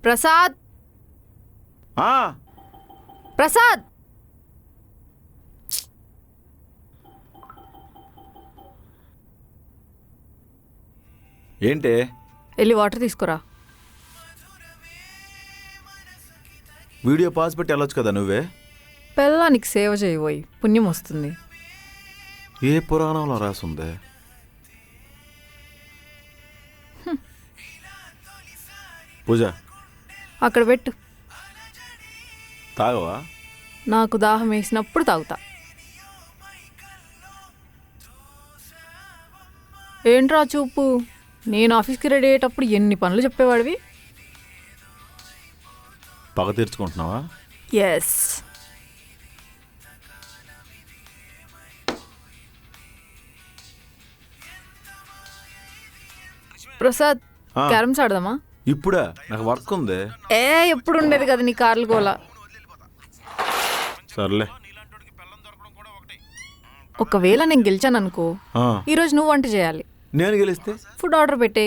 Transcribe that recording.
ప్రసాద్ ప్రసాద్ ఏంటే? వెళ్ళి వాటర్ తీసుకురా. వీడియో పాస్ పెట్టి వెళ్ళొచ్చు కదా నువ్వే. పెళ్ళానికి సేవ చేయబోయి పుణ్యం వస్తుంది. ఏ పురాణంలో రాసుందే? పూజ అక్కడ పెట్టు. తాగవా? నాకు దాహం వేసినప్పుడు తాగుతా. ఏంట్రా చూపు, నేను ఆఫీస్కి రెడీ అయ్యేటప్పుడు ఎన్ని పనులు చెప్పేవాడివి. పగ తీర్చుకుంటున్నావా? ఎస్. ప్రసాద్, క్యారమ్స్ ఆడదామా? ఇప్పుడా? నాకు వర్క్ ఉంది. ఎప్పుడు ఉండేది కదా నీ కార్లు గోలా. సర్లే. ఒకవేళ నేను గెలిచాను అనుకో, ఈరోజు నువ్వు వంట చేయాలి. నేను గెలిస్తే ఫుడ్ ఆర్డర్ పెట్టే.